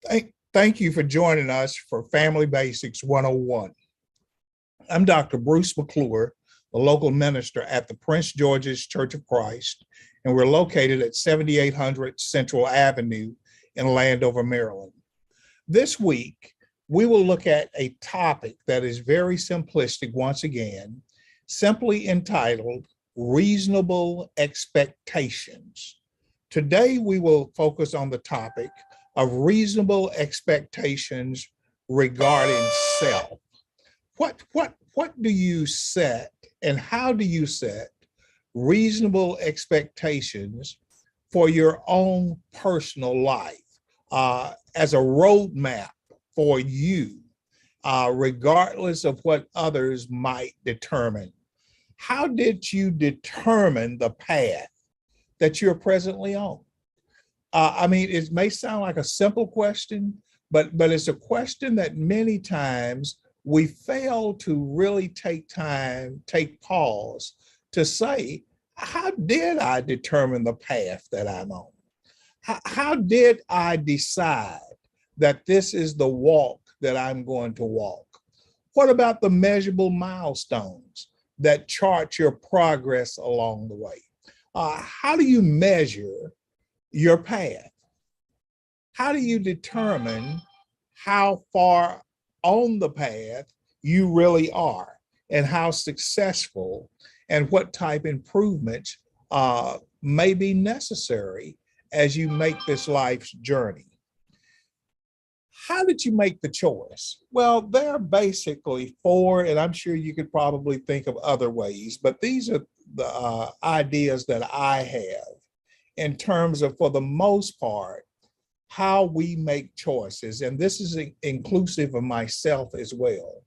Thank you for joining us for Family Basics 101. I'm Dr. Bruce McClure, a local minister at the Prince George's Church of Christ, and we're located at 7800 Central Avenue in Landover, Maryland. This week, we will look at a topic that is very simplistic once again, simply entitled Reasonable Expectations. Today, we will focus on the topic of reasonable expectations regarding self. What do you set and how do you set reasonable expectations for your own personal life as a roadmap for you, regardless of what others might determine? How did you determine the path that you're presently on? It may sound like a simple question, but it's a question that many times we fail to really take pause to say, how did I determine the path that I'm on? How did I decide that this is the walk that I'm going to walk? What about the measurable milestones that chart your progress along the way? How do you measure your path? How do you determine how far on the path you really are and how successful and what type improvements may be necessary as you make this life's journey? How did you make the choice? Well, there are basically four, and I'm sure you could probably think of other ways, but these are the ideas that I have in terms of, for the most part, how we make choices. And this is inclusive of myself as well.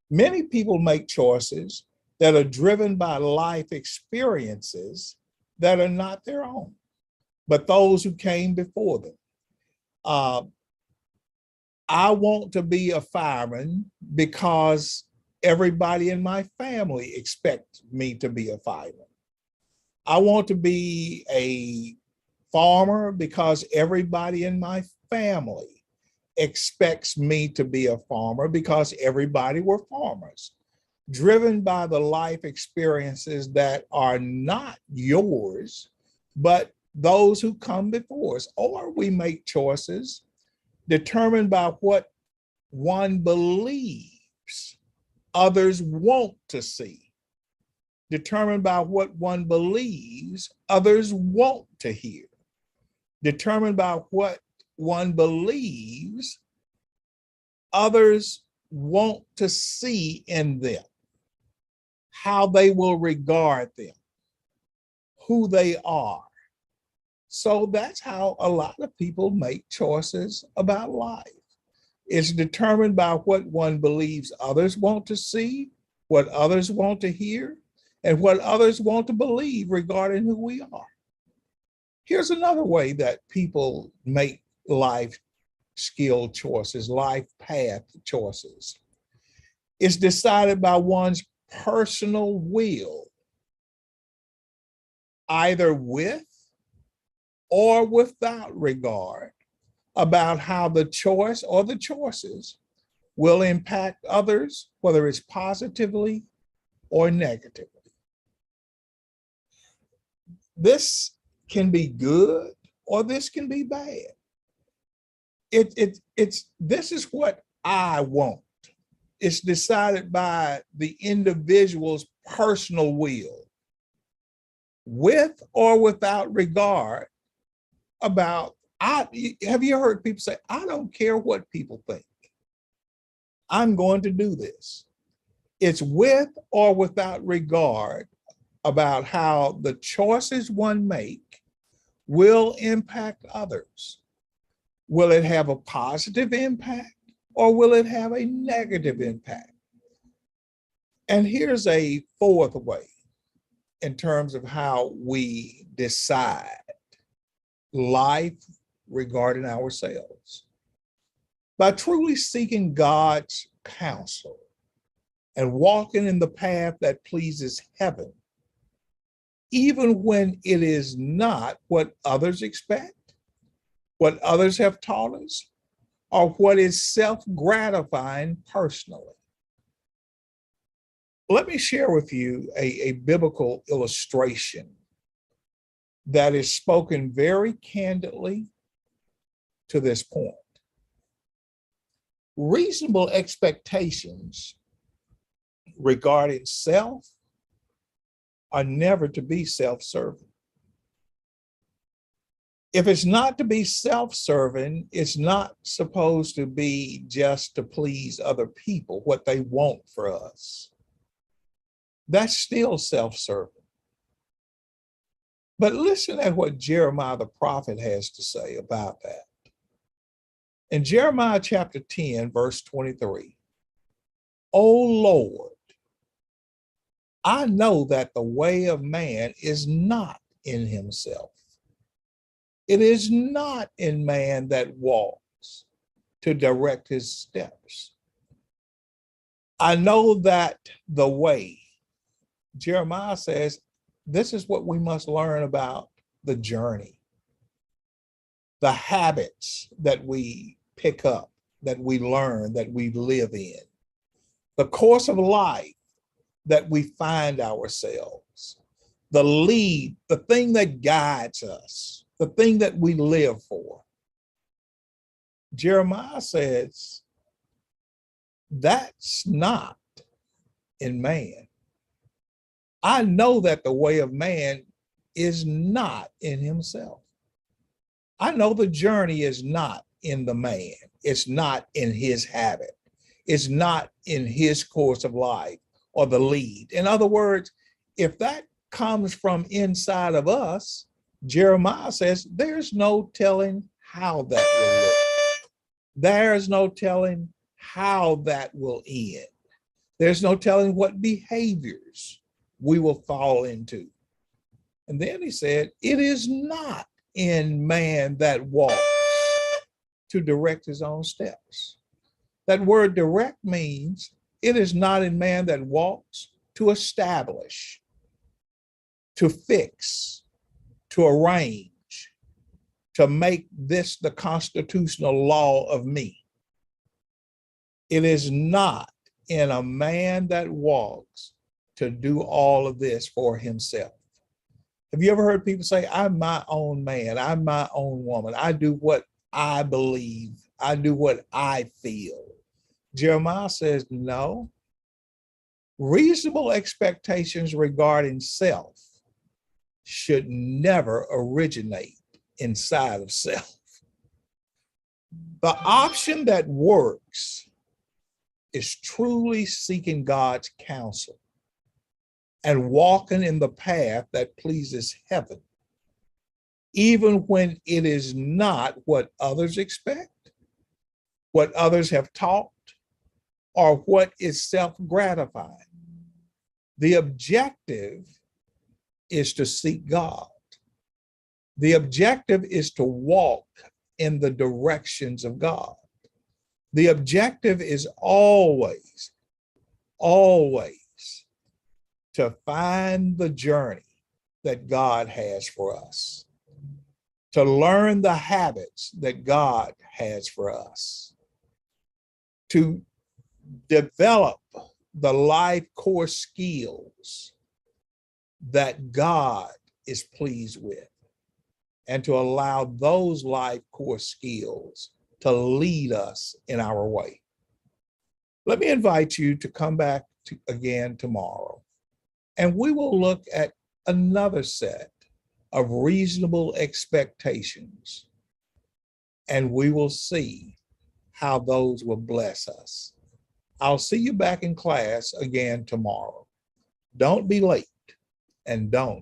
Many people make choices that are driven by life experiences that are not their own, but those who came before them. I want to be a fireman because everybody in my family expects me to be a fireman. I want to be a farmer because everybody in my family expects me to be a farmer because everybody were farmers. Driven by the life experiences that are not yours, but those who come before us. Or we make choices determined by what one believes others want to see, determined by what one believes others want to hear, determined by what one believes others want to see in them, how they will regard them, who they are. So that's how a lot of people make choices about life. It's determined by what one believes others want to see, what others want to hear, and what others want to believe regarding who we are. Here's another way that people make life skill choices, life path choices. It's decided by one's personal will, either with or without regard about how the choice or the choices will impact others, whether it's positively or negatively. This can be good or this can be bad. This is what I want. It's decided by the individual's personal will, with or without regard about, have you heard people say, I don't care what people think, I'm going to do this. It's with or without regard about how the choices one make will impact others. Will it have a positive impact or will it have a negative impact? And here's a fourth way in terms of how we decide life regarding ourselves. By truly seeking God's counsel and walking in the path that pleases heaven, even when it is not what others expect, what others have taught us, or what is self-gratifying personally. Let me share with you a biblical illustration that is spoken very candidly to this point. Reasonable expectations regarding self are never to be self-serving. If it's not to be self-serving, it's not supposed to be just to please other people, what they want for us. That's still self-serving. But listen at what Jeremiah the prophet has to say about that. In Jeremiah chapter 10, verse 23, "O Lord, I know that the way of man is not in himself. It is not in man that walks to direct his steps. I know that the way," Jeremiah says, this is what we must learn about the journey, the habits that we pick up, that we learn, that we live in, the course of life that we find ourselves, the lead, the thing that guides us, the thing that we live for. Jeremiah says, that's not in man. I know that the way of man is not in himself. I know the journey is not in the man. It's not in his habit. It's not in his course of life or the lead. In other words, if that comes from inside of us, Jeremiah says, there's no telling how that will look. There's no telling how that will end. There's no telling what behaviors we will fall into. And then he said, it is not in man that walks to direct his own steps. That word direct means it is not in man that walks to establish, to fix, to arrange, to make this the constitutional law of me. It is not in a man that walks to do all of this for himself. Have you ever heard people say, I'm my own man, I'm my own woman, I do what I believe, I do what I feel? Jeremiah says, no. Reasonable expectations regarding self should never originate inside of self. The option that works is truly seeking God's counsel and walking in the path that pleases heaven, even when it is not what others expect, what others have taught, or what is self-gratifying. The objective is to seek God. The objective is to walk in the directions of God. The objective is always to find the journey that God has for us, to learn the habits that God has for us, to develop the life core skills that God is pleased with, and to allow those life core skills to lead us in our way. Let me invite you to come back again tomorrow, and we will look at another set of reasonable expectations, and we will see how those will bless us. I'll see you back in class again tomorrow. Don't be late, and don't